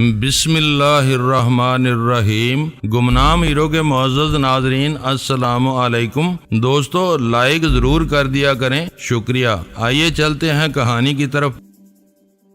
بسم اللہ الرحمن الرحیم۔ گمنام ہیرو کے معزز ناظرین السلام علیکم۔ دوستو لائک ضرور کر دیا کریں، شکریہ۔ آئیے چلتے ہیں کہانی کی طرف۔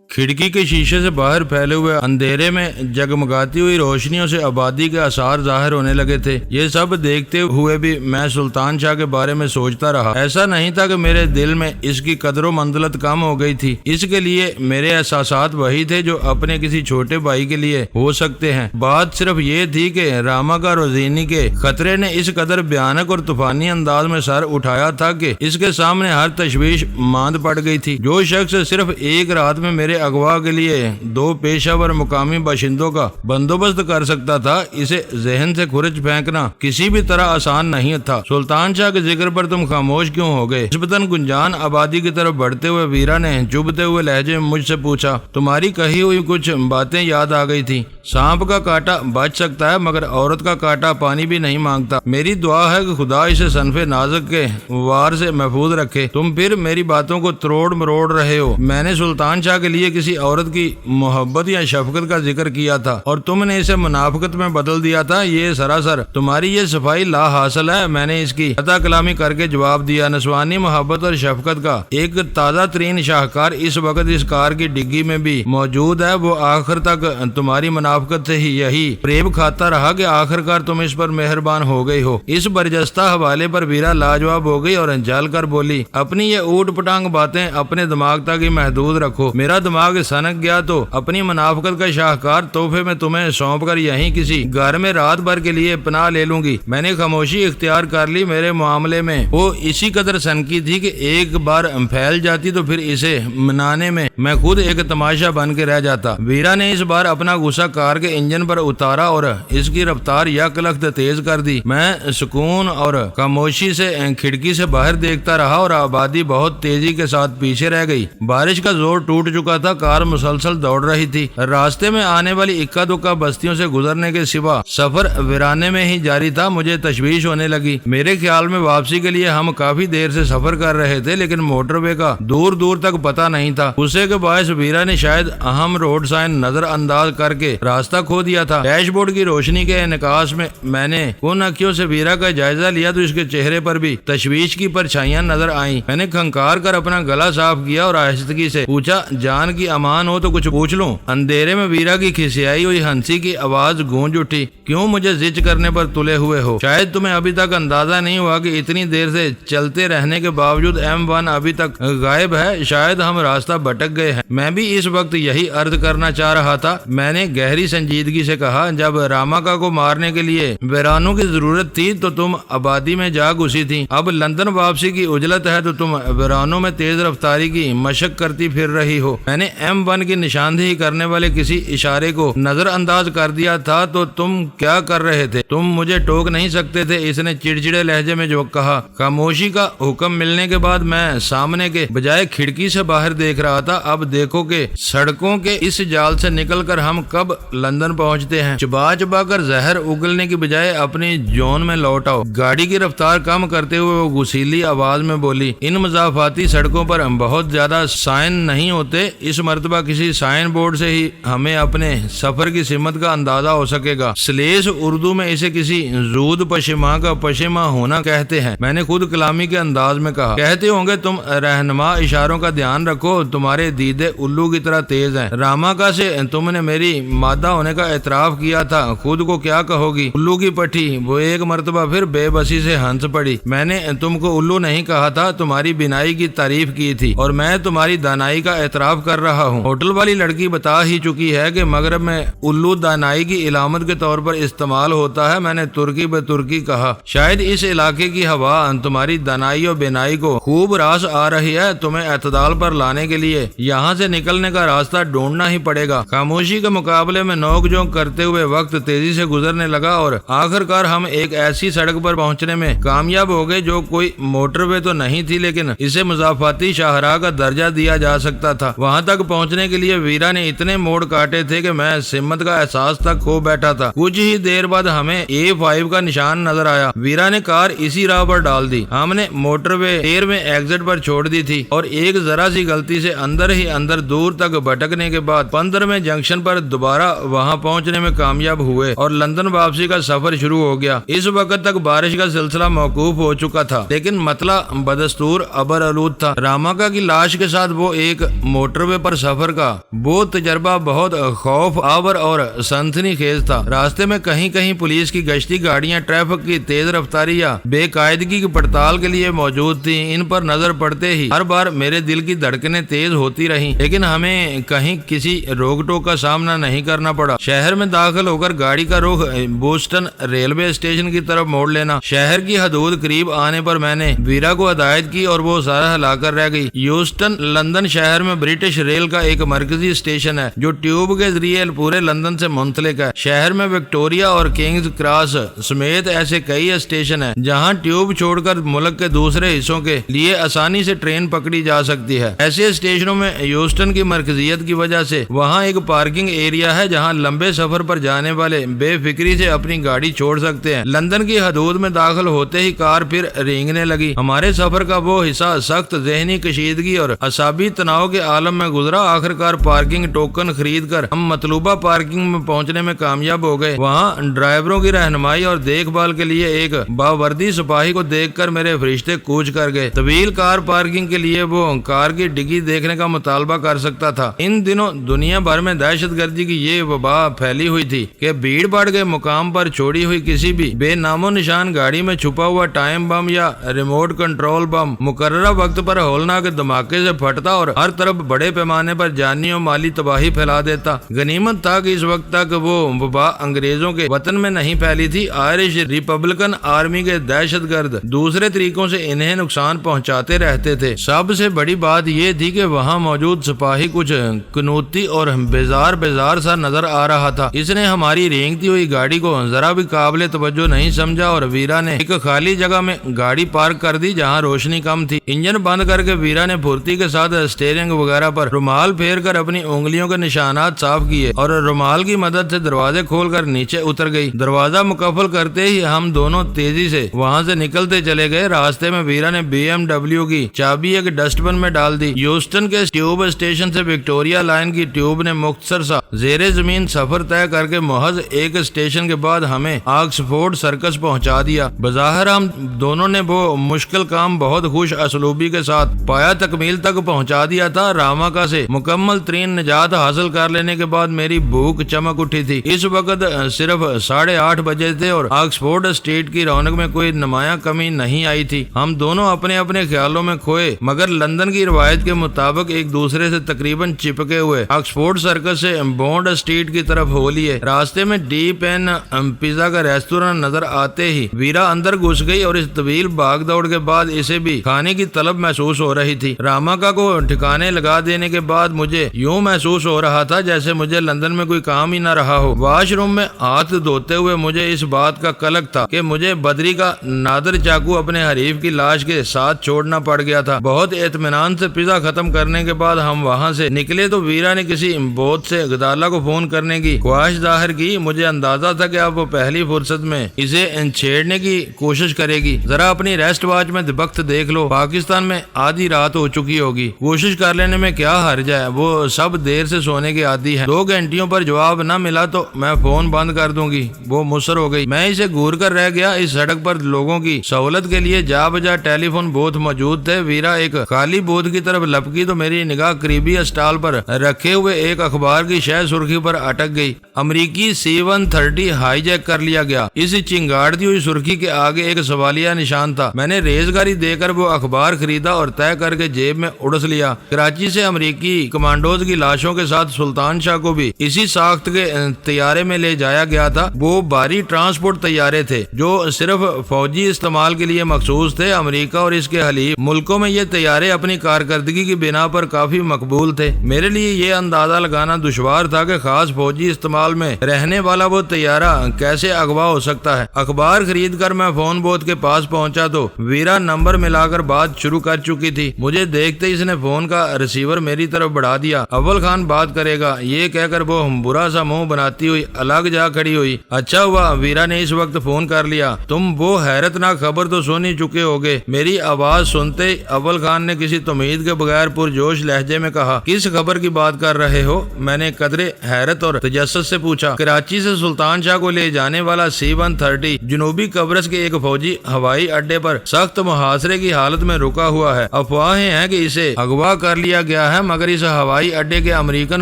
کھڑکی کے شیشے سے باہر پھیلے ہوئے اندھیرے میں جگمگاتی ہوئی روشنیوں سے آبادی کے آثار ظاہر ہونے لگے تھے۔ یہ سب دیکھتے ہوئے بھی میں سلطان شاہ کے بارے میں سوچتا رہا۔ ایسا نہیں تھا کہ میرے دل میں اس کی قدر و منزلت کم ہو گئی تھی، اس کے لیے میرے احساسات وہی تھے جو اپنے کسی چھوٹے بھائی کے لیے ہو سکتے ہیں۔ بات صرف یہ تھی کہ راما کا روزینی کے خطرے نے اس قدر بھیانک اور طوفانی انداز میں سر اٹھایا تھا کہ اس کے سامنے ہر تشویش ماند پڑ گئی تھی۔ جو شخص صرف ایک رات میں میرے اغوا کے لیے 2 پیشہ ور مقامی باشندوں کا بندوبست کر سکتا تھا، اسے ذہن سے کھرچ پھینکنا کسی بھی طرح آسان نہیں تھا۔ سلطان شاہ کے ذکر پر تم خاموش کیوں ہو گئے؟ نسبتاً گنجان آبادی کی طرف بڑھتے ہوئے ویرا نے چبھتے ہوئے لہجے میں مجھ سے پوچھا۔ تمہاری کہی ہوئی کچھ باتیں یاد آ گئی تھی۔ سانپ کا کاٹا بچ سکتا ہے مگر عورت کا کاٹا پانی بھی نہیں مانگتا۔ میری دعا ہے کہ خدا اسے صنف نازک کے وار سے محفوظ رکھے۔ تم پھر میری باتوں کو تروڑ مروڑ رہے ہو۔ میں نے سلطان شاہ کے لیے کسی عورت کی محبت یا شفقت کا ذکر کیا تھا اور تم نے اسے منافقت میں بدل دیا تھا۔ یہ سراسر تمہاری یہ صفائی لا حاصل ہے۔ میں نے اس کی خطا کلامی کر کے جواب دیا۔ نسوانی محبت اور شفقت کا ایک تازہ ترین شاہکار اس وقت اس کار کی ڈگی میں بھی موجود ہے۔ وہ آخر تک تمہاری منافقت سے ہی یہی فریب کھاتا رہا کہ آخر کار تم اس پر مہربان ہو گئی ہو۔ اس برجستہ حوالے پر ویرا لاجواب ہو گئی اور جل کر بولی، اپنی یہ اوٹ پٹانگ باتیں اپنے دماغ تک ہی محدود رکھو۔ میرا دماغ سنک گیا تو اپنی منافقت کا شاہکار تحفے میں تمہیں سونپ کر یہیں کسی گھر میں رات بھر کے لیے پناہ لے لوں گی۔ میں نے خاموشی اختیار کر لی۔ میرے معاملے میں وہ اسی قدر سنکی تھی کہ ایک بار پھیل جاتی تو پھر اسے منانے میں خود ایک تماشا بن کے رہ جاتا۔ ویرا نے اس بار اپنا غصہ کار کے انجن پر اتارا اور اس کی رفتار یک لخت تیز کر دی۔ میں سکون اور خاموشی سے کھڑکی سے باہر دیکھتا رہا اور آبادی بہت تیزی کے ساتھ پیچھے رہ گئی۔ بارش کا زور ٹوٹ چکا تھا، کار مسلسل دوڑ رہی تھی۔ راستے میں آنے والی اکا دکا بستیوں سے گزرنے کے سوا سفر ویرانے میں ہی جاری تھا۔ مجھے تشویش ہونے لگی۔ میرے خیال میں واپسی کے لیے ہم کافی دیر سے سفر کر رہے تھے لیکن موٹر وے کا دور دور تک پتہ نہیں تھا۔ غصے کے باعث ویرا نے شاید اہم روڈ سائن نظر انداز کر کے راستہ کھو دیا تھا۔ ڈیش بورڈ کی روشنی کے انعکاس میں نے ان اکھیوں سے ویرا کا جائزہ لیا تو اس کے چہرے پر بھی تشویش کی پرچھائیاں نظر آئیں۔ میں نے کھنکار کر اپنا گلا صاف کیا اور آہستگی سے پوچھا، جان کی امان ہو تو کچھ پوچھ لوں؟ اندھیرے میں ویرا کی کھسیائی ہوئی ہنسی کی آواز گونج اٹھی، کیوں مجھے زچ کرنے پر تلے ہوئے ہو؟ شاید تمہیں ابھی تک اندازہ نہیں ہوا کہ اتنی دیر سے چلتے رہنے کے باوجود M1 ابھی تک غائب ہے۔ شاید ہم راستہ بھٹک گئے ہیں۔ میں بھی اس وقت یہی عرض کرنا چاہ رہا تھا۔ میں نے گہری سنجیدگی سے کہا، جب راماکا کو مارنے کے لیے ویرانوں کی ضرورت تھی تو تم آبادی میں جا گھسی تھی۔ اب لندن واپسی کی اجلت ہے تو تم ویرانوں میں تیز رفتاری کی مشق کرتی پھر رہی ہو۔ میں نے M1 کی نشاندہی کرنے والے کسی اشارے کو نظر انداز کر دیا تھا تو تم کیا کر رہے تھے؟ تم مجھے ٹوک نہیں سکتے تھے، اس نے چڑچڑے لہجے میں جو کہا۔ خاموشی کا حکم ملنے کے بعد میں سامنے کے بجائے کھڑکی سے باہر دیکھ رہا تھا۔ اب دیکھو کہ سڑکوں کے اس جال سے نکل کر ہم کب لندن پہنچتے ہیں۔ چبا چبا کر زہر اگلنے کی بجائے اپنی جون میں لوٹ آؤ۔ گاڑی کی رفتار کم کرتے ہوئے وہ غصیلی آواز میں بولی، ان مضافاتی سڑکوں پر بہت زیادہ سائن نہیں ہوتے، اس مرتبہ کسی سائن بورڈ سے ہی ہمیں اپنے سفر کی سمت کا اندازہ ہو سکے گا۔ سلیس اردو میں اسے کسی زود پشیماں کا پشیماں ہونا کہتے ہیں۔ میں نے خود کلامی کے انداز میں کہا، کہتے ہوں گے تم رہنما اشاروں کا دھیان رکھو، تمہارے دیدے الو کی طرح تیز ہیں۔ راماکا سے تم نے میری مادہ ہونے کا اعتراف کیا تھا، خود کو کیا کہو گی؟ الو کی پٹھی۔ وہ ایک مرتبہ پھر بے بسی سے ہنس پڑی۔ میں نے تم کو الو نہیں کہا تھا، تمہاری بینائی کی تعریف کی تھی اور میں تمہاری دانائی کا اعتراف کر رہا ہوں۔ ہوٹل والی لڑکی بتا ہی چکی ہے کہ مغرب میں الو دانائی کی علامت کے طور پر استعمال ہوتا ہے۔ میں نے ترکی بے ترکی کہا، شاید اس علاقے کی ہوا تمہاری دانائی اور بینائی کو خوب راس آ رہی ہے۔ تمہیں اعتدال پر لانے کے لیے یہاں سے نکلنے کا راستہ ڈھونڈنا ہی پڑے گا۔ خاموشی کے مقابلے میں نوک جھونک کرتے ہوئے وقت تیزی سے گزرنے لگا اور آخر کار ہم ایک ایسی سڑک پر پہنچنے میں کامیاب ہو گئے جو کوئی موٹر وے تو نہیں تھی لیکن اسے مضافاتی شاہراہ کا درجہ دیا جا سکتا تھا۔ وہاں تک تک پہنچنے کے لیے ویرا نے اتنے موڑ کاٹے تھے کہ میں سمت کا احساس تک کھو بیٹھا تھا۔ کچھ ہی دیر بعد ہمیں A5 کا نشان نظر آیا۔ ویرا نے کار اسی راہ پر ڈال دی۔ ہم نے موٹر وے 13 میں ایگزٹ پر چھوڑ دی تھی اور ایک ذرا سی غلطی سے اندر ہی اندر دور تک بھٹکنے کے بعد 15 میں جنکشن پر دوبارہ وہاں پہنچنے میں کامیاب ہوئے اور لندن واپسی کا سفر شروع ہو گیا۔ اس وقت تک بارش کا سلسلہ موقوف ہو چکا تھا، لیکن مطلع بدستور ابر آلود تھا۔ راماکا کی لاش کے ساتھ وہ ایک موٹر وے پر سفر کا وہ تجربہ بہت خوف آور اور سنسنی خیز تھا۔ راستے میں کہیں کہیں پولیس کی گشتی گاڑیاں ٹریفک کی تیز رفتاری یا بے قاعدگی کی پڑتال کے لیے موجود تھیں۔ ان پر نظر پڑتے ہی ہر بار میرے دل کی دھڑکنیں تیز ہوتی رہیں، لیکن ہمیں کہیں کسی روک ٹوک کا سامنا نہیں کرنا پڑا۔ شہر میں داخل ہو کر گاڑی کا رخ بوسٹن ریلوے اسٹیشن کی طرف موڑ لینا۔ شہر کی حدود قریب آنے پر میں نے ویرا کو ہدایت کی اور وہ سارا ہلا کر رہ گئی۔ یوسٹن لندن شہر میں برٹش ریل کا ایک مرکزی اسٹیشن ہے جو ٹیوب کے ذریعے پورے لندن سے منسلک ہے۔ شہر میں وکٹوریا اور کنگز کراس سمیت ایسے کئی اسٹیشن ہیں جہاں ٹیوب چھوڑ کر ملک کے دوسرے حصوں کے لیے آسانی سے ٹرین پکڑی جا سکتی ہے۔ ایسے اسٹیشنوں میں یوسٹن کی مرکزیت کی وجہ سے وہاں ایک پارکنگ ایریا ہے جہاں لمبے سفر پر جانے والے بے فکری سے اپنی گاڑی چھوڑ سکتے ہیں۔ لندن کی حدود میں داخل ہوتے ہی کار پھر رینگنے لگی۔ ہمارے سفر کا وہ حصہ سخت ذہنی کشیدگی اور اعصابی تناؤ کے عالم میں گزرا۔ آخر کار پارکنگ ٹوکن خرید کر ہم مطلوبہ پارکنگ میں پہنچنے میں کامیاب ہو گئے۔ وہاں ڈرائیوروں کی رہنمائی اور دیکھ بھال کے لیے ایک باوردی سپاہی کو دیکھ کر میرے فرشتے کوچ کر گئے۔ طویل کار پارکنگ کے لیے وہ کار کی ڈگی دیکھنے کا مطالبہ کر سکتا تھا۔ ان دنوں دنیا بھر میں دہشت گردی کی یہ وبا پھیلی ہوئی تھی کہ بھیڑ بھاڑ کے مقام پر چھوڑی ہوئی کسی بھی بے نام و نشان گاڑی میں چھپا ہوا ٹائم بم یا ریموٹ کنٹرول بم مقررہ وقت پر ہولناک دھماکے سے پھٹتا اور ہر طرف بڑے پیمانے پر جانی و مالی تباہی پھیلا دیتا۔ غنیمت تھا کہ اس وقت تک وہ وبا انگریزوں کے وطن میں نہیں پھیلی تھی۔ آئرش ریپبلکن آرمی کے دہشت گرد دوسرے طریقوں سے انہیں نقصان پہنچاتے رہتے تھے۔ سب سے بڑی بات یہ تھی کہ وہاں موجود سپاہی کچھ کنوتی اور بیزار سا نظر آ رہا تھا۔ اس نے ہماری رینگتی ہوئی گاڑی کو ذرا بھی قابل توجہ نہیں سمجھا اور ویرا نے ایک خالی جگہ میں گاڑی پارک کر دی جہاں روشنی کم تھی۔ انجن بند کر کے ویرا نے پھرتی کے ساتھ اسٹیئرنگ وغیرہ پر رومال پھیر کر اپنی انگلیوں کے نشانات صاف کیے اور رومال کی مدد سے دروازے کھول کر نیچے اتر گئی۔ دروازہ مکمل کرتے ہی ہم دونوں تیزی سے وہاں سے نکلتے چلے گئے۔ راستے میں ویرا نے BMW کی چابی ایک ڈسٹ بن میں ڈال دی۔ یوسٹن کے ٹیوب اسٹیشن سے وکٹوریا لائن کی ٹیوب نے مختصر سا زیر زمین سفر طے کر کے محض ایک اسٹیشن کے بعد ہمیں آکسفورڈ سرکس پہنچا دیا۔ بظاہر ہم دونوں نے وہ مشکل کام بہت خوش اسلوبی کے ساتھ پایا تکمیل تک پہنچا دیا تھا۔ راماکا سے مکمل ترین نجات حاصل کر لینے کے بعد میری بھوک چمک اٹھی تھی۔ اس وقت صرف 8:30 بجے تھے اور آکسفورڈ اسٹریٹ کی رونق میں کوئی نمایاں کمی نہیں آئی تھی۔ ہم دونوں اپنے اپنے خیالوں میں کھوئے مگر لندن کی روایت کے مطابق ایک دوسرے سے تقریباً چپکے ہوئے آکسفورڈ سرکس سے بونڈ اسٹریٹ کی طرف ہو لیے۔ راستے میں ڈیپ این پیزا کا ریستوران نظر آتے ہی ویرا اندر گھس گئی اور اس طویل بھاگ دوڑ کے بعد اسے بھی کھانے کی طلب محسوس ہو رہی تھی۔ راماکا کو ٹھکانے لگا دینے کے بعد مجھے یوں محسوس ہو رہا تھا جیسے مجھے لندن میں کوئی کام ہی نہ رہا ہو۔ واش روم میں ہاتھ دھوتے ہوئے مجھے اس بات کا قلق تھا کہ مجھے بدری کا نادر چاقو اپنے حریف کی لاش کے ساتھ چھوڑنا پڑ گیا تھا۔ بہت اطمینان سے پیزا ختم کرنے کے بعد ہم وہاں سے نکلے تو ویرا نے کسی بوت سے غدالہ کو فون کرنے کی خواہش ظاہر کی۔ مجھے اندازہ تھا کہ اب وہ پہلی فرصت میں اسے چھیڑنے کی کوشش کرے گی۔ ذرا اپنی ریسٹ واچ میں وقت دیکھ لو، پاکستان میں آدھی رات ہو چکی ہوگی، کوشش کر لینے میں کیا حرج ہے، وہ سب دیر سے سونے کے عادی ہیں۔ 2 گھنٹیوں پر جواب نہ ملا تو میں فون بند کر دوں گی۔ وہ مصر ہو گئی۔ میں اسے گھور کر رہ گیا۔ اس سڑک پر لوگوں کی سہولت کے لیے جا بجا ٹیلی فون بوتھ موجود تھے۔ ویرا ایک خالی بوتھ کی طرف لپکی تو میری نگاہ قریبی اسٹال پر رکھے ہوئے ایک اخبار کی شہ سرخی پر اٹک گئی۔ امریکی C-130 ہائی جیک کر لیا گیا۔ اس چنگاڑتی ہوئی سرخی کے آگے ایک سوالیہ نشان تھا۔ میں نے ریزگاری دے کر وہ اخبار خریدا اور طے کر کے جیب میں اڑس لیا۔ کراچی سے امریکی کمانڈوز کی لاشوں کے ساتھ سلطان شاہ کو بھی اسی ساخت کے طیارے میں لے جایا گیا تھا۔ وہ بھاری ٹرانسپورٹ طیارے تھے جو صرف فوجی استعمال کے لیے مخصوص تھے۔ امریکہ اور اس کے حلیف ملکوں میں یہ طیارے اپنی کارکردگی کی بنا پر کافی مقبول تھے۔ میرے لیے یہ اندازہ لگانا دشوار تھا کہ خاص فوجی استعمال میں رہنے والا وہ طیارہ کیسے اغوا ہو سکتا ہے۔ اخبار خرید کر میں فون بوتھ کے پاس پہنچا تو ویرا نمبر ملا کر بات شروع کر چکی تھی۔ مجھے دیکھتے اس نے فون کا ریسیور میری میری طرف بڑھا دیا۔ اول خان بات کرے گا یہ کہہ کر وہ برا سا منہ بناتی ہوئی الگ جا کھڑی ہوئی۔ اچھا ہوا ویرا نے اس وقت فون کر لیا، تم وہ حیرت ناک خبر تو سن ہی چکے ہوگے۔ میری آواز سنتے اول خان نے کسی تمید کے بغیر پرجوش لہجے میں کہا، کس خبر کی بات کر رہے ہو؟ میں نے قدرے حیرت اور تجسس سے پوچھا۔ کراچی سے سلطان شاہ کو لے جانے والا C-130 جنوبی قبرص کے ایک فوجی ہوائی اڈے پر سخت محاصرے کی حالت میں رکا ہوا ہے۔ افواہیں ہیں کہ اسے اغوا کر لیا گیا ہے، مگر اس ہوائی اڈے کے امریکن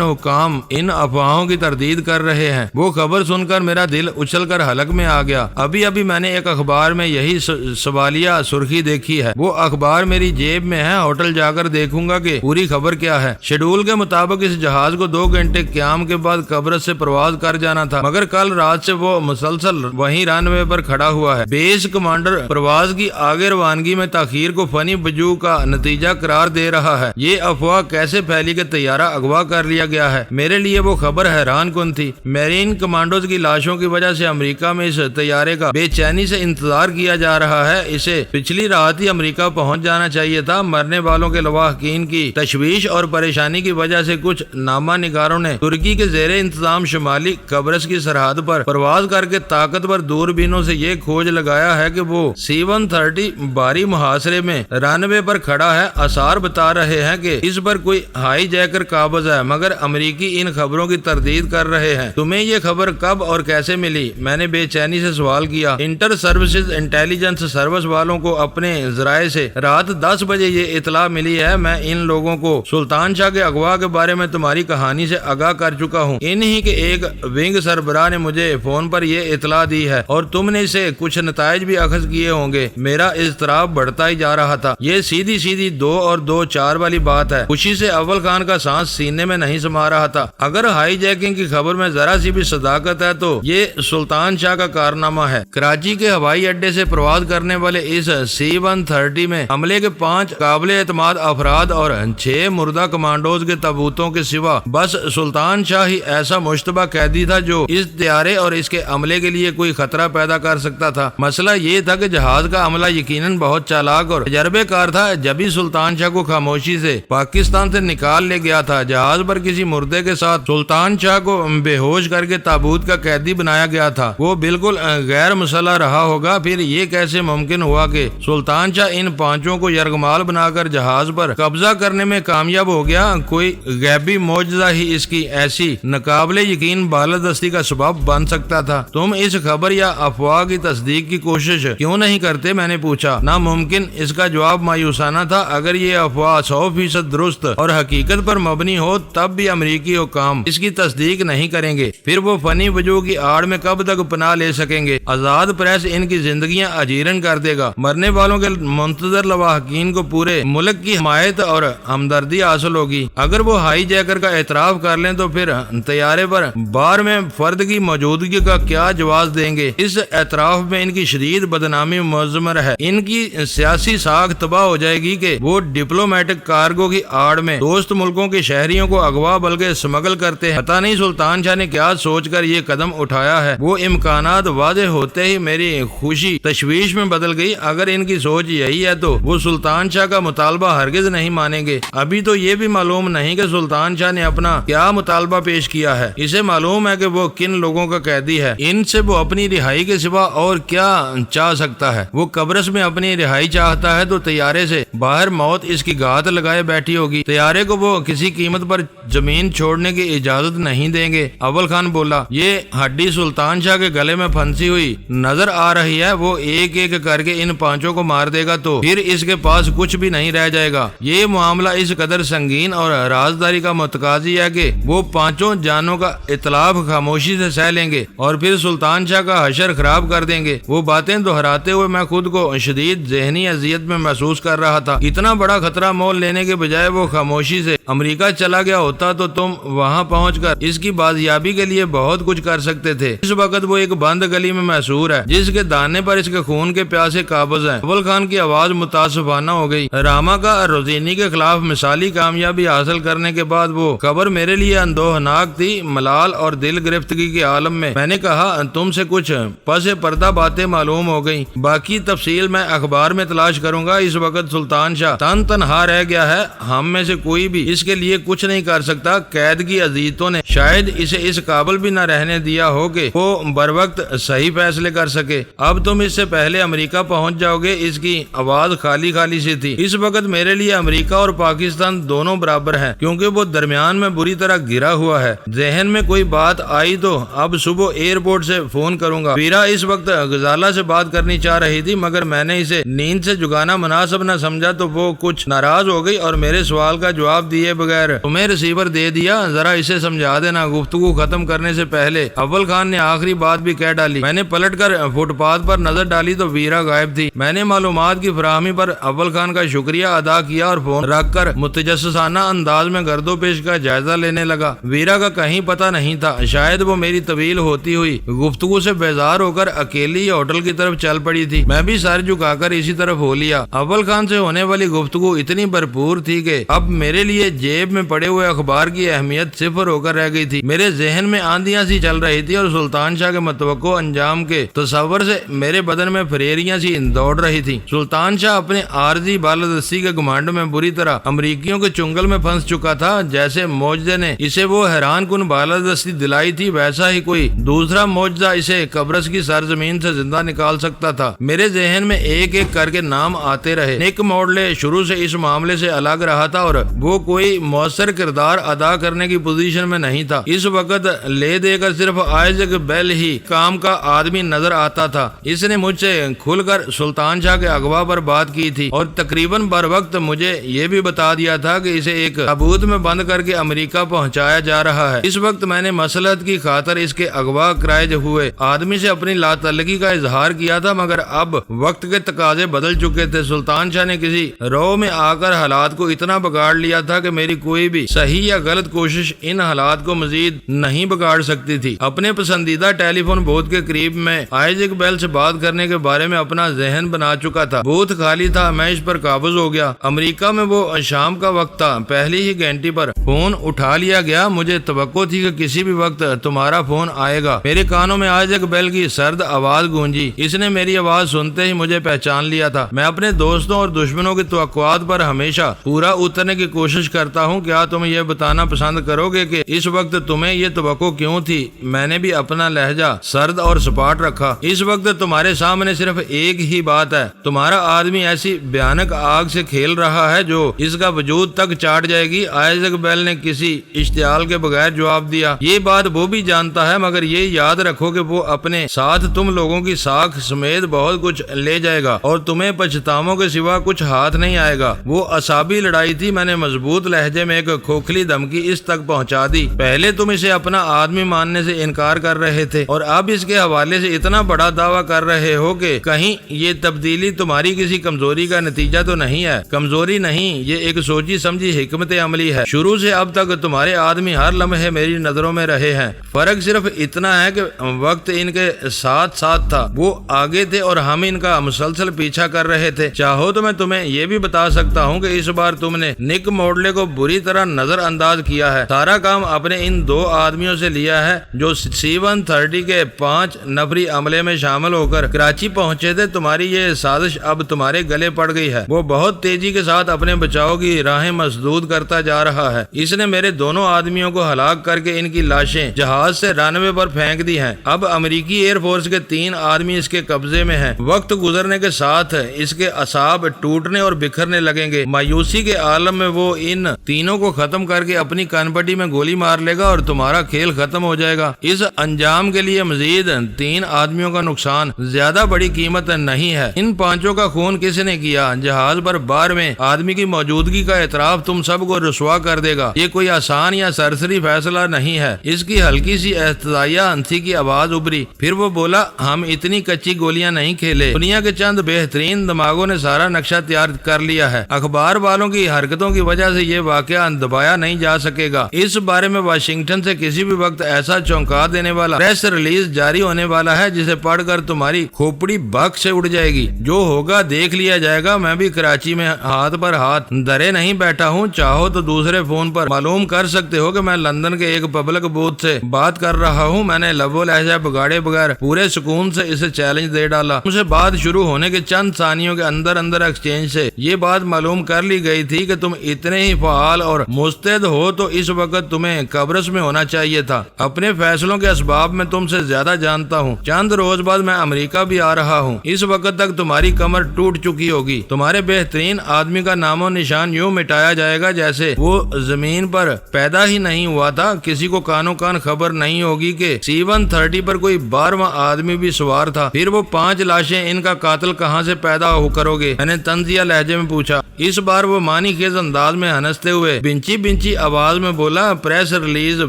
حکام ان افواہوں کی تردید کر رہے ہیں۔ وہ خبر سن کر میرا دل اچھل کر حلق میں آ گیا۔ ابھی میں نے ایک اخبار میں یہی سوالیہ سرخی دیکھی ہے۔ وہ اخبار میری جیب میں ہے، ہوٹل جا کر دیکھوں گا کہ پوری خبر کیا ہے۔ شیڈول کے مطابق اس جہاز کو 2 گھنٹے قیام کے بعد قبرص سے پرواز کر جانا تھا، مگر کل رات سے وہ مسلسل وہیں رن وے پر کھڑا ہوا ہے۔ بیس کمانڈر پرواز کی آگے روانگی میں تاخیر کو فنی وجوہ کا نتیجہ قرار دے رہا ہے۔ یہ افواہ کیسے پھیلی کہ طیارہ اغوا کر لیا گیا ہے؟ میرے لیے وہ خبر حیران کن تھی۔ میرین کمانڈوز کی لاشوں کی وجہ سے امریکہ میں اس طیارے کا بے چینی سے انتظار کیا جا رہا ہے۔ اسے پچھلی رات ہی امریکہ پہنچ جانا چاہیے تھا۔ مرنے والوں کے لواحقین کی تشویش اور پریشانی کی وجہ سے کچھ نامہ نگاروں نے ترکی کے زیر انتظام شمالی قبرص کی سرحد پر پرواز کر کے طاقتور دوربینوں سے یہ کھوج لگایا ہے کہ وہ C-130 باری محاصرے میں رن وے پر کھڑا ہے۔ آثار بتا رہے ہیں کہ اس پر کوئی ہائی جیکر قابض ہے، مگر امریکی ان خبروں کی تردید کر رہے ہیں۔ تمہیں یہ خبر کب اور کیسے ملی؟ میں نے بے چینی سے سوال کیا۔ انٹر سروسز انٹیلیجنس سروس والوں کو اپنے ذرائع سے رات 10 بجے یہ اطلاع ملی ہے۔ میں ان لوگوں کو سلطان شاہ کے اغوا کے بارے میں تمہاری کہانی سے آگاہ کر چکا ہوں۔ انہی کے ایک ونگ سربراہ نے مجھے فون پر یہ اطلاع دی ہے اور تم نے اسے کچھ نتائج بھی اخذ کیے ہوں گے۔ میرا اضطراب بڑھتا ہی جا رہا تھا۔ یہ سیدھی 2 اور 2 4 والی بات ہے۔ خوشی سے اول خان کا سانس سینے میں نہیں سما رہا تھا۔ اگر ہائی جیکنگ کی خبر میں ذرا سی بھی صداقت ہے تو یہ سلطان شاہ کا کارنامہ ہے۔ کراچی کے ہوائی اڈے سے پرواز کرنے والے اس C-130 میں حملے کے 5 قابل اعتماد افراد اور 6 مردہ کمانڈوز کے تابوتوں کے سوا بس سلطان شاہ ہی ایسا مشتبہ قیدی تھا جو اس طیارے اور اس کے عملے کے لیے کوئی خطرہ پیدا کر سکتا تھا۔ مسئلہ یہ تھا کہ جہاز کا عملہ یقیناً بہت چالاک اور تجربے کار تھا۔ جبھی سلطان شاہ کو خاموشی سے پاکستان سے نکال لے گیا تھا، جہاز پر کسی مردے کے ساتھ سلطان شاہ کو بے ہوش کر کے تابوت کا قیدی بنایا گیا تھا۔ وہ بالکل غیر مسلح رہا ہوگا۔ پھر یہ کیسے ممکن ہوا کہ سلطان شاہ ان 5 کو یرغمال بنا کر جہاز پر قبضہ کرنے میں کامیاب ہو گیا؟ کوئی غیبی معجزہ ہی اس کی ایسی ناقابل یقین بالادستی کا سبب بن سکتا تھا۔ تم اس خبر یا افواہ کی تصدیق کی کوشش کیوں نہیں کرتے؟ میں نے پوچھا۔ ناممکن، اس کا جواب مایوسانہ تھا۔ اگر یہ افواہ 100% درست اور حقیقت پر مبنی ہو تب بھی امریکی حکام اس کی تصدیق نہیں کریں گے۔ پھر وہ فنی وجوہ کی آڑ میں کب تک پناہ لے سکیں گے؟ آزاد پریس ان کی زندگیاں اجیرن کر دے گا۔ مرنے والوں کے منتظر لواحقین کو پورے ملک کی حمایت اور ہمدردی حاصل ہوگی۔ اگر وہ ہائی جیکر کا اعتراف کر لیں تو پھر طیارے پر بار میں فرد کی موجودگی کا کیا جواز دیں گے؟ اس اعتراف میں ان کی شدید بدنامی مضمر ہے۔ ان کی سیاسی ساکھ تباہ ہو جائے گی کہ وہ ڈپلومیٹک کارگو کی آڑ میں دوست ملکوں کے شہریوں کو اغوا بلکہ اسمگل کرتے ہیں۔ پتہ نہیں سلطان شاہ نے کیا سوچ کر یہ قدم اٹھایا ہے۔ وہ امکانات واضح ہوتے ہی میری خوشی تشویش میں بدل گئی۔ اگر ان کی سوچ یہی ہے تو وہ سلطان شاہ کا مطالبہ ہرگز نہیں مانیں گے۔ ابھی تو یہ بھی معلوم نہیں کہ سلطان شاہ نے اپنا کیا مطالبہ پیش کیا ہے۔ اسے معلوم ہے کہ وہ کن لوگوں کا قیدی ہے۔ ان سے وہ اپنی رہائی کے سوا اور کیا چاہ سکتا ہے؟ وہ قبرص میں اپنی رہائی چاہتا ہے تو طیارے سے باہر موت اس کی گھات لگائے بیٹھی ہوگی۔ طیارے کو وہ کسی قیمت پر زمین چھوڑنے کی اجازت نہیں دیں گے۔ اول خان بولا، یہ ہڈی سلطان شاہ کے گلے میں پھنسی ہوئی نظر آ رہی ہے۔ وہ ایک ایک کر کے ان 5 کو مار دے گا تو پھر اس کے پاس کچھ بھی نہیں رہ جائے گا۔ یہ معاملہ اس قدر سنگین اور رازداری کا متقاضی ہے کہ وہ 5 جانوں کا اطلاق خاموشی سے سہ لیں گے اور پھر سلطان شاہ کا حشر خراب کر دیں گے۔ وہ باتیں دہراتے ہوئے میں خود کو شدید ذہنی اذیت میں محسوس کر رہا تھا۔ اتنا بڑا خطرہ مول لینے کے بجائے وہ خاموشی سے امریکہ چلا گیا ہوتا تو تم وہاں پہنچ کر اس کی بازیابی کے لیے بہت کچھ کر سکتے تھے۔ اس وقت وہ ایک بند گلی میں محصور ہے جس کے دانے پر اس کے خون کے پیاسے قابض ہیں۔ اول خان کی آواز متاسفانہ ہو گئی۔ راما کا روزینی کے خلاف مثالی کامیابی حاصل کرنے کے بعد وہ خبر میرے لیے اندوہناک تھی۔ ملال اور دل گرفتگی کے عالم میں نے کہا، تم سے کچھ پس پردہ باتیں معلوم ہو گئی، باقی تفصیل میں اخبار میں تلاش کروں گا۔ اس وقت سلطان شاہ تنہا رہ گیا ہے۔ ہم میں سے کوئی بھی اس کے لیے کچھ نہیں کر سکتا۔ قید کی اذیتوں نے شاید اسے اس قابل بھی نہ رہنے دیا ہو کہ وہ بروقت صحیح فیصلے کر سکے۔ اب تم اس سے پہلے امریکہ پہنچ جاؤ گے۔ اس کی آواز خالی خالی سی تھی۔ اس وقت میرے لیے امریکہ اور پاکستان دونوں برابر ہیں، کیونکہ وہ درمیان میں بری طرح گرا ہوا ہے۔ ذہن میں کوئی بات آئی تو اب صبح ایئرپورٹ سے فون کروں گا۔ ویرا اس وقت غزالہ سے بات کرنی چاہ رہی تھی، مگر میں نے اسے نیند سے جگانا مناسب نہ سمجھا تو وہ کچھ ناراض ہو گئی اور میرے سوال کا جواب دیے بغیر تمہیں ریسیور دے دیا، ذرا اسے سمجھا دینا۔ گفتگو ختم کرنے سے پہلے اول خان نے آخری بات بھی کہہ ڈالی۔ میں نے پلٹ کر فٹ پاتھ پر نظر ڈالی تو ویرا غائب تھی۔ میں نے معلومات کی فراہمی پر اول خان کا شکریہ ادا کیا اور فون رکھ کر متجسسانہ انداز میں گرد و پیش کا جائزہ لینے لگا۔ ویرا کا کہیں پتہ نہیں تھا، شاید وہ میری طویل ہوتی ہوئی گفتگو سے بیزار ہو کر اکیلی ہوٹل کی طرف چل پڑی تھی۔ میں بھی سر جھکا کر اسی طرف ہو لیا۔ اول خان سے ہونے والی گفتگو اتنی بھرپور تھی کہ اب میرے لیے جیب میں پڑے ہوئے اخبار کی اہمیت صفر ہو کر رہ گئی تھی۔ میرے ذہن میں آندیاں سی چل رہی تھی اور سلطان شاہ کے متوقع انجام کے تصور سے میرے بدن میں پھریریاں سی دوڑ رہی تھی۔ سلطان شاہ اپنے عارضی بالادستی کے گھمنڈ میں بری طرح امریکیوں کے چنگل میں پھنس چکا تھا۔ جیسے معجزے نے اسے وہ حیران کن بالادستی دلائی تھی، ویسا ہی کوئی دوسرا معجزہ اسے قبرص کی سرزمین سے زندہ نکال سکتا تھا۔ میرے ذہن میں ایک ایک کر کے نام آتے رہے۔ نک ماڈلے شروع سے اس معاملے سے الگ رہا تھا اور وہ کوئی مؤثر کردار ادا کرنے کی پوزیشن میں نہیں تھا۔ اس وقت لے دے کر صرف آئزک بیل ہی کام کا آدمی نظر آتا تھا۔ اس نے مجھ سے کھل کر سلطان شاہ کے اغوا پر بات کی تھی اور تقریباً بر وقت مجھے یہ بھی بتا دیا تھا کہ اسے ایک تابوت میں بند کر کے امریکہ پہنچایا جا رہا ہے۔ اس وقت میں نے مصلحت کی خاطر اس کے اغوا کرائے ہوئے آدمی سے اپنی لا تعلقی کا اظہار کیا تھا، مگر اب وقت کے تقاضے بدل چکے تھے۔ سلطان شاہ نے کسی رو میں آ کر حالات کو اتنا بگاڑ لیا تھا کہ میری کوئی بھی صحیح یا غلط کوشش ان حالات کو مزید نہیں بگاڑ سکتی تھی۔ اپنے پسندیدہ ٹیلی فون بوتھ کے قریب میں آئزک بیل سے بات کرنے کے بارے میں اپنا ذہن بنا چکا تھا۔ بوتھ خالی تھا، میں اس پر قابض ہو گیا۔ امریکہ میں وہ شام کا وقت تھا۔ پہلی ہی گھنٹی پر فون اٹھا لیا گیا۔ مجھے توقع تھی کہ کسی بھی وقت تمہارا فون آئے گا۔ میرے کانوں میں آئزک بیل کی سرد آواز گونجی۔ اس نے میری آواز سنتے ہی مجھے پہچان لیا تھا۔ میں اپنے دوستوں اور دشمنوں کی توقعات پر ہمیشہ پورا اترنے کی کوشش کرتا ہوں۔ کیا تم یہ بتانا پسند کرو گے کہ اس وقت تمہیں یہ توقع کیوں تھی؟ میں نے بھی اپنا لہجہ سرد اور سپاٹ رکھا۔ اس وقت تمہارے سامنے صرف ایک ہی بات ہے۔ تمہارا آدمی ایسی بھیانک آگ سے کھیل رہا ہے جو اس کا وجود تک چاٹ جائے گی۔ آئزک بیل نے کسی اشتعال کے بغیر جواب دیا۔ یہ بات وہ بھی جانتا ہے، مگر یہ یاد رکھو کہ وہ اپنے ساتھ تم لوگوں کی ساکھ سمیت بہت کچھ لے جائے گا اور تمہیں پچھتاووں کے سوا کچھ ہاتھ نہیں آئے گا۔ وہ اعصابی لڑائی تھی۔ میں نے مضبوط لہجے میں ایک کھوکھلی دھمکی اس تک پہنچا دی۔ پہلے تم اسے اپنا آدمی ماننے سے انکار کر رہے تھے اور اب اس کے حوالے سے اتنا بڑا دعویٰ کر رہے ہو کہ کہیں یہ تبدیلی تمہاری کسی کمزوری کا نتیجہ تو نہیں ہے۔ کمزوری نہیں، یہ ایک سوچی سمجھی حکمت عملی ہے۔ شروع سے اب تک تمہارے آدمی ہر لمحے میری نظروں میں رہے ہیں۔ فرق صرف اتنا ہے کہ وقت ان کے ساتھ ساتھ تھا، وہ آگے تھے اور ہم ان کا مسلسل پیچھا کر رہے تھے۔ چاہو تو میں تمہیں یہ بھی بتا سکتا ہوں کہ اس بار تم نے نک ماڈلے کو بری طرح نظر انداز کیا ہے۔ سارا کام اپنے ان دو آدمیوں سے لیا ہے جو C-130 کے 5 نفری عملے میں شامل ہو کر کراچی پہنچے تھے۔ تمہاری یہ سازش اب تمہارے گلے پڑ گئی ہے۔ وہ بہت تیزی کے ساتھ اپنے بچاؤ کی راہیں مسدود کرتا جا رہا ہے۔ اس نے میرے دونوں آدمیوں کو ہلاک کر کے ان کی لاشیں جہاز سے رن وے پر پھینک دی ہیں۔ اب امریکی ایئر فورس کے 3 آدمی اس کے قبضے میں ہیں۔ وقت گزرنے کے ساتھ اس کے اعصاب ٹوٹنے اور بکھرنے لگیں گے۔ مایوسی کے عالم میں وہ ان تینوں کو ختم کر کے اپنی کان پٹی میں گولی مار لے گا اور تمہارا کھیل ختم ہو جائے گا۔ اس انجام کے لیے مزید 3 آدمیوں کا نقصان زیادہ بڑی قیمت نہیں ہے۔ ان 5 کا خون کس نے کیا؟ جہاز پر بار میں آدمی کی موجودگی کا اعتراف تم سب کو رسوا کر دے گا۔ یہ کوئی آسان یا سرسری فیصلہ نہیں ہے۔ اس کی ہلکی سی احتجاجیہ ہنسی کی آواز ابری۔ پھر وہ بولا، ہم اتنی کچی گولیاں نہیں کھیلے۔ دنیا کے چند بہترین دماغوں نے سارا نقشہ تیار کر لیا ہے۔ اخبار والوں کی حرکتوں کی وجہ سے یہ واقعہ دبایا نہیں جا سکے گا۔ اس بارے میں واشنگٹن سے کسی بھی وقت ایسا چونکا دینے والا پریس ریلیز جاری ہونے والا ہے جسے پڑھ کر تمہاری کھوپڑی بک سے اڑ جائے گی۔ جو ہوگا دیکھ لیا جائے گا۔ میں بھی کراچی میں ہاتھ پر ہاتھ درے نہیں بیٹھا ہوں۔ چاہو تو دوسرے فون پر معلوم کر سکتے ہو کہ میں لندن کے ایک پبلک بوتھ سے بات کر رہا ہوں۔ میں نے لب و لہجہ بگاڑے بغیر پورے سکون سے اسے چیلنج دے ڈالا۔ مجھے بات شروع ہونے کے چند ثانیوں کے اندر ایکسچینج سے یہ بات معلوم کر لی گئی تھی کہ تم کتنے ہی فعال اور مستعد ہو تو اس وقت تمہیں قبرص میں ہونا چاہیے تھا۔ اپنے فیصلوں کے اسباب میں تم سے زیادہ جانتا ہوں۔ چند روز بعد میں امریکہ بھی آ رہا ہوں۔ اس وقت تک تمہاری کمر ٹوٹ چکی ہوگی۔ تمہارے بہترین آدمی کا نام و نشان یوں مٹایا جائے گا جیسے وہ زمین پر پیدا ہی نہیں ہوا تھا۔ کسی کو کانوں کان خبر نہیں ہوگی کہ C-130 پر کوئی 12واں آدمی بھی سوار تھا۔ پھر وہ 5 لاشیں، ان کا قاتل کہاں سے پیدا ہو کرو گے؟ میں نے طنزیہ لہجے میں پوچھا۔ اس بار وہ معنی خیز انداز میں ہنستے ہوئے بنچی بنچی آواز میں بولا، پریس ریلیز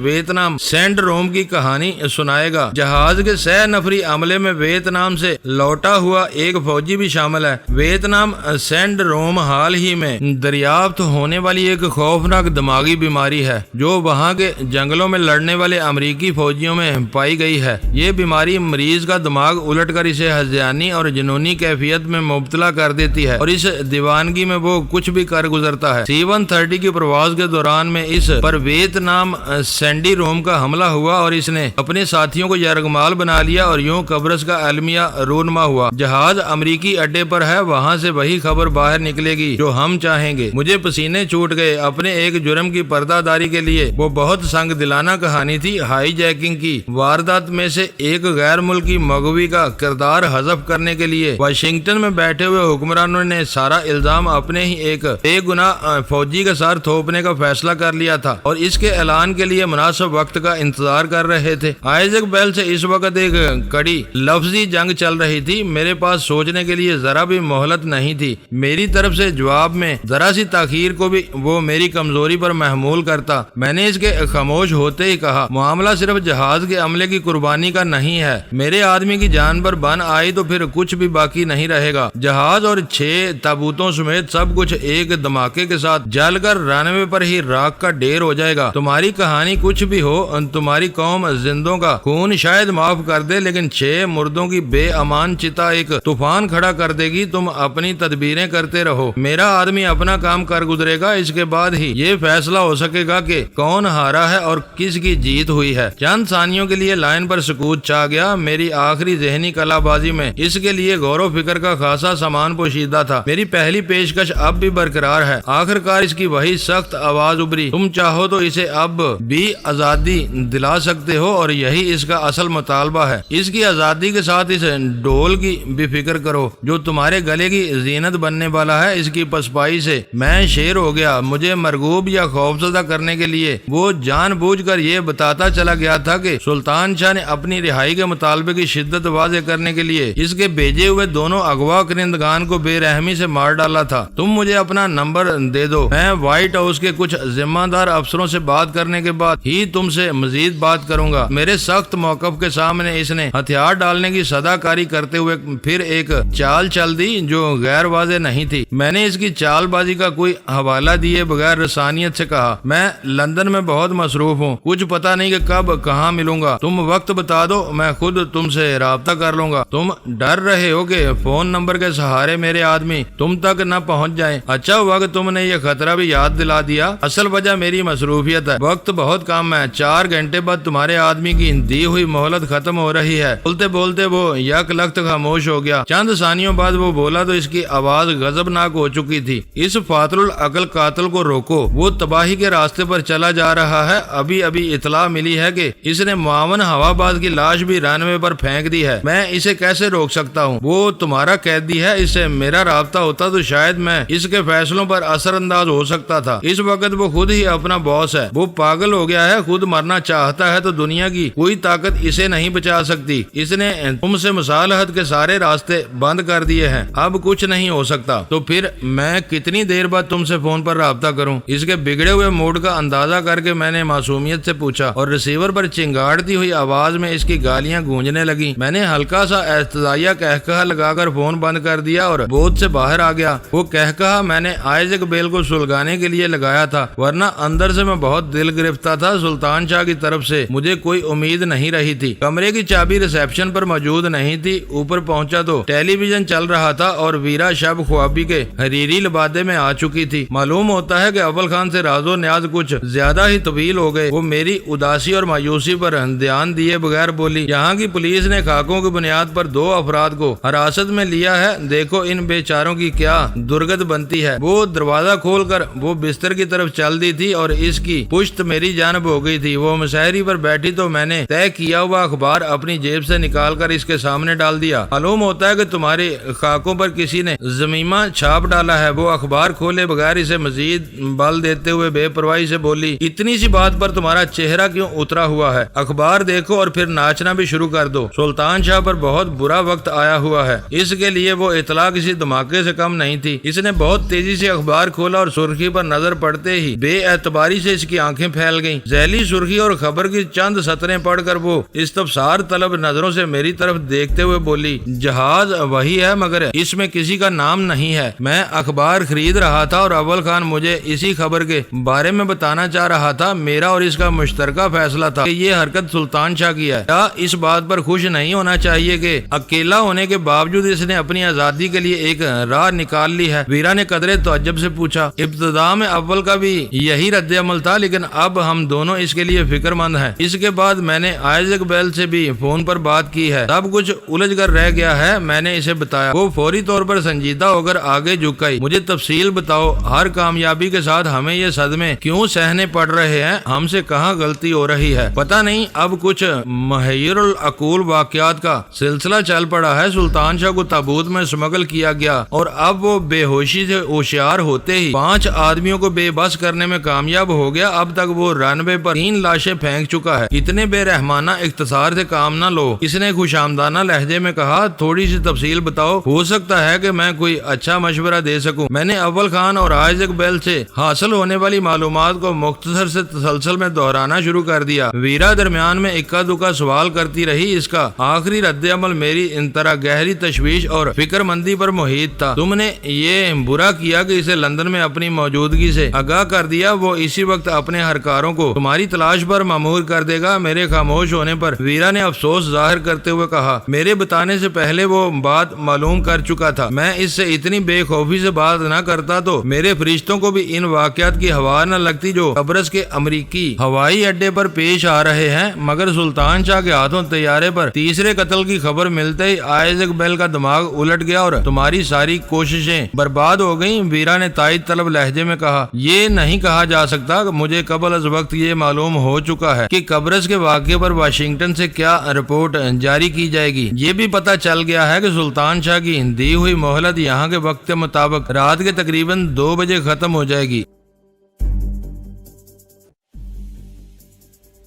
ویتنام سینڈروم کی کہانی سنائے گا۔ جہاز کے 100 نفری عملے میں ویتنام سے لوٹا ہوا ایک فوجی بھی شامل ہے۔ ویتنام سینڈروم حال ہی میں دریافت ہونے والی ایک خوفناک دماغی بیماری ہے جو وہاں کے جنگلوں میں لڑنے والے امریکی فوجیوں میں پائی گئی ہے۔ یہ بیماری مریض کا دماغ الٹ کر اسے ہذیانی اور جنونی کیفیت میں مبتلا کر دیتی ہے اور اس دیوانگی میں وہ کچھ بھی کر گزرتا ہے۔ C-130 کی پرواز کے دوران میں اس پر ویتنام سینڈی روم کا حملہ ہوا اور اس نے اپنے ساتھیوں کو یرغمال بنا لیا اور یوں قبرص کا المیہ رونما ہوا۔ جہاز امریکی اڈے پر ہے، وہاں سے وہی خبر باہر نکلے گی جو ہم چاہیں گے۔ مجھے پسینے چھوٹ گئے۔ اپنے ایک جرم کی پردہ داری کے لیے وہ بہت سنگ دلانہ کہانی تھی۔ ہائی جیکنگ کی واردات میں سے ایک غیر ملکی مغوی کا کردار حذف کرنے کے لیے واشنگٹن میں بیٹھے ہوئے حکمرانوں نے سارا الزام اپنے ہی ایک بے گناہ فوجی کے ساتھ تھوپنے کا فیصلہ کر لیا تھا اور اس کے اعلان کے لیے مناسب وقت کا انتظار کر رہے تھے۔ آئزیک بیل سے اس وقت ایک کڑی لفظی جنگ چل رہی تھی۔ میرے پاس سوچنے کے لیے ذرا بھی مہلت نہیں تھی۔ میری طرف سے جواب میں ذرا سی تاخیر کو بھی وہ میری کمزوری پر محمول کرتا۔ میں نے اس کے خاموش ہوتے ہی کہا، معاملہ صرف جہاز کے عملے کی قربانی کا نہیں ہے۔ میرے آدمی کی جان پر بن آئی تو پھر کچھ بھی باقی نہیں رہے گا۔ جہاز اور 6 تابوتوں سمیت سب کچھ ایک دھماکے کے ساتھ جل کر رن وے پر ہی راکھ کا ڈھیر ہو جائے گا۔ تمہاری کہانی کچھ بھی ہو، تمہاری قوم زندوں کا خون شاید معاف کر دے لیکن 6 مردوں کی بے امان چتا ایک طوفان کھڑا کر دے گی۔ تم اپنی تدبیریں کرتے رہو، میرا آدمی اپنا کام کر گزرے گا۔ اس کے بعد ہی یہ فیصلہ ہو سکے گا کہ کون ہارا ہے اور کس کی جیت ہوئی ہے۔ چند ثانیوں کے لیے لائن پر سکوت چھا گیا۔ میری آخری ذہنی کلا بازی میں اس کے لیے غور و فکر کا خاصا سامان پوشیدہ تھا۔ میری پہلی پیشکش اب بھی برقرار ہے۔ آخرکار اس کی وہی سخت آواز ابھری، تم چاہو تو اسے اب بھی آزادی دلا سکتے ہو اور یہی اس کا اصل مطالبہ ہے۔ اس کی آزادی کے ساتھ اس ڈول کی بھی فکر کرو جو تمہارے گلے کی زینت بننے والا ہے۔ اس کی پسپائی سے میں شیر ہو گیا۔ مجھے مرغوب یا خوفزدہ کرنے کے لیے وہ جان بوجھ کر یہ بتاتا چلا گیا تھا کہ سلطان شاہ نے اپنی رہائی کے مطالبے کی شدت واضح کرنے کے لیے اس کے بھیجے ہوئے دونوں اغوا کنندگان کو بے رحمی سے مار ڈالا تھا۔ تم مجھے اپنا نمبر دے دو، میں وائٹ ہاؤس کے کچھ ذمہ دار افسروں سے بات کرنے کے بعد ہی تم سے مزید بات کروں گا۔ میرے سخت موقف کے سامنے اس نے ہتھیار ڈالنے کی صدا کاری کرتے ہوئے پھر ایک چال چل دی جو غیر واضح نہیں تھی۔ میں نے اس کی چال بازی کا کوئی حوالہ دیے بغیر رسانیت سے کہا، میں لندن میں بہت مصروف ہوں، کچھ پتا نہیں کہ کب کہاں ملوں گا۔ تم وقت بتا دو، میں خود تم سے رابطہ کر لوں گا۔ تم ڈر رہے ہو کہ فون نمبر کے سہارے میرے آدمی تم تک نہ پہنچ جائیں۔ اچھا ہوا کہ تم نے یہ خطرہ بھی یاد دلا دیا۔ اصل وجہ میری مصروفیت ہے، وقت بہت کم ہے۔ 4 گھنٹے بعد تمہارے آدمی کی دی ہوئی مہلت ختم ہو رہی ہے۔ بولتے بولتے وہ یک لخت خاموش ہو گیا۔ چند ثانیوں بعد وہ بولا تو اس کی آواز غضبناک ہو چکی تھی، اس فاطر العقل قاتل کو روکو، وہ تباہی کے راستے پر چلا جا رہا ہے۔ ابھی اطلاع ملی ہے کہ اس نے معاون ہوا باز کی لاش بھی رن وے پر پھینک دی ہے۔ میں اسے کیسے روک سکتا ہوں؟ وہ تمہارا قیدی ہے، اس سے میرا رابطہ ہوتا تو شاید میں اس کے فیصلوں پر اثر انداز ہو سکتا تھا۔ اس وقت وہ خود ہی اپنا باس ہے، وہ پاگل ہو گیا ہے، خود مرنا چاہتا ہے تو دنیا کی کوئی طاقت اسے نہیں بچا سکتی۔ اس نے تم سے مصالحت کے سارے راستے بند کر دیے ہیں، اب کچھ نہیں ہو سکتا۔ تو پھر میں کتنی دیر بعد تم سے فون پر رابطہ کروں؟ اس کے بگڑے ہوئے موڈ کا اندازہ کر کے میں نے معصومیت سے پوچھا اور ریسیور پر چنگاڑتی ہوئی آواز میں اس کی گالیاں گونجنے لگی۔ میں نے ہلکا سا احتجاجیہ کہکہا لگا کر فون بند کر دیا اور بوتھ سے باہر آ گیا۔ وہ کہکہا میں نے آئزیک بیل کو سلگانے کے لیے لگایا تھا، ورنہ اندر سے میں بہت دل گرفتہ تھا۔ سلطان شاہ کی طرف سے مجھے کوئی امید نہیں رہی تھی۔ کمرے کی چابی ریسیپشن پر موجود نہیں تھی۔ اوپر پہنچا تو ٹیلی ویژن چل رہا تھا اور ویرا شب خوابی کے حریری لبادے میں آ چکی تھی۔ معلوم ہوتا ہے کہ اول خان سے راز و نیاز کچھ زیادہ ہی طویل ہو گئے۔ وہ میری اداسی اور مایوسی پر دھیان دیے بغیر بولی، یہاں کی پولیس نے خاکوں کی بنیاد پر 2 افراد کو حراست میں لیا ہے، دیکھو ان بیچاروں کی کیا درگت بنتی ہے۔ وہ دروازہ کھول کھول کر وہ بستر کی طرف چل دی تھی اور اس کی پشت میری جانب ہو گئی تھی۔ وہ مسہری پر بیٹھی تو میں نے طے کیا ہوا اخبار اپنی جیب سے نکال کر اس کے سامنے ڈال دیا۔ معلوم ہوتا ہے کہ تمہاری خاکوں پر کسی نے ضمیمہ چھاپ ڈالا ہے۔ وہ اخبار کھولے بغیر اسے مزید بل دیتے ہوئے بے پرواہی سے بولی، اتنی سی بات پر تمہارا چہرہ کیوں اترا ہوا ہے؟ اخبار دیکھو اور پھر ناچنا بھی شروع کر دو۔ سلطان شاہ پر بہت برا وقت آیا ہوا ہے، اس کے لیے وہ اطلاع کسی دھماکے سے کم نہیں تھی۔ اس نے بہت تیزی سے اخبار کھولا اور سرخی پر نظر پڑتے ہی بے اعتباری سے اس کی آنکھیں پھیل گئیں۔ ذیلی سرخی اور خبر کی چند سطریں پڑھ کر وہ استفسار طلب نظروں سے میری طرف دیکھتے ہوئے بولی، جہاز وہی ہے مگر اس میں کسی کا نام نہیں ہے۔ میں اخبار خرید رہا تھا اور اول خان مجھے اسی خبر کے بارے میں بتانا چاہ رہا تھا۔ میرا اور اس کا مشترکہ فیصلہ تھا کہ یہ حرکت سلطان شاہ کی ہے۔ کیا اس بات پر خوش نہیں ہونا چاہیے کہ اکیلا ہونے کے باوجود اس نے اپنی آزادی کے لیے ایک راہ نکال لی ہے؟ ویرا نے قدرے تعجب سے پوچھا۔ ابتدا میں اول کا بھی یہی رد عمل تھا، لیکن اب ہم دونوں اس کے لیے فکر مند ہیں۔ اس کے بعد میں نے آئزیک بیل سے بھی فون پر بات کی ہے، سب کچھ الجھ کر رہ گیا ہے۔ میں نے اسے بتایا۔ وہ فوری طور پر سنجیدہ ہو کر آگے جھک گئی۔ مجھے تفصیل بتاؤ، ہر کامیابی کے ساتھ ہمیں یہ صدمے کیوں سہنے پڑ رہے ہیں؟ ہم سے کہاں غلطی ہو رہی ہے؟ پتہ نہیں، اب کچھ محیر العقول واقعات کا سلسلہ چل پڑا ہے۔ سلطان شاہ کو تابوت میں سمگل کیا گیا اور اب وہ بے ہوشی سے ہوشیار ہوتے ہی 5 آدمیوں کو بے بس کرنے میں کامیاب ہو گیا۔ اب تک وہ رنوے پر 3 لاشیں پھینک چکا ہے۔ اتنے بے رحمانہ اختصار سے کام نہ لو، اس نے خوشامدانہ لہجے میں کہا۔ تھوڑی سی تفصیل بتاؤ، ہو سکتا ہے کہ میں کوئی اچھا مشورہ دے سکوں۔ میں نے اول خان اور آئزیک بیل سے حاصل ہونے والی معلومات کو مختصر سے تسلسل میں دہرانا شروع کر دیا۔ ویرا درمیان میں اکا دکا سوال کرتی رہی۔ اس کا آخری رد عمل میری ان طرح گہری تشویش اور فکر مندی پر محیط تھا۔ تم نے یہ برا کیا کہ اسے لندن میں اپنی موجودگی سے آگاہ کر دیا۔ وہ اسی وقت اپنے ہرکاروں کو تمہاری تلاش پر مامور کر دے گا۔ میرے خاموش ہونے پر ویرا نے افسوس ظاہر کرتے ہوئے کہا، میرے بتانے سے پہلے وہ بات معلوم کر چکا تھا۔ میں اس سے اتنی بے خوفی سے بات نہ کرتا تو میرے فرشتوں کو بھی ان واقعات کی ہوا نہ لگتی جو قبرص کے امریکی ہوائی اڈے پر پیش آ رہے ہیں۔ مگر سلطان شاہ کے ہاتھوں طیارے پر تیسرے قتل کی خبر ملتے ہی آئزیک بیل کا دماغ الٹ گیا اور تمہاری ساری کوششیں برباد ہو گئیں۔ ویرا نے تائید طلب لہجے میں کہا، یہ نہیں کہا جا سکتا۔ مجھے قبل از وقت یہ معلوم ہو چکا ہے کہ قبرص کے واقعے پر واشنگٹن سے کیا رپورٹ جاری کی جائے گی۔ یہ بھی پتہ چل گیا ہے کہ سلطان شاہ کی دی ہوئی مہلت یہاں کے وقت کے مطابق رات کے تقریباً 2 بجے ختم ہو جائے گی۔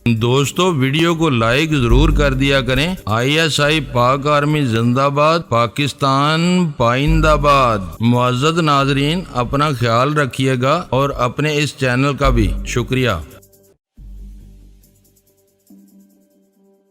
دوستو، ویڈیو کو لائک ضرور کر دیا کریں۔ ISI پاک آرمی زندہ باد، پاکستان پائندہ باد۔ معزز ناظرین، اپنا خیال رکھیے گا اور اپنے اس چینل کا بھی شکریہ۔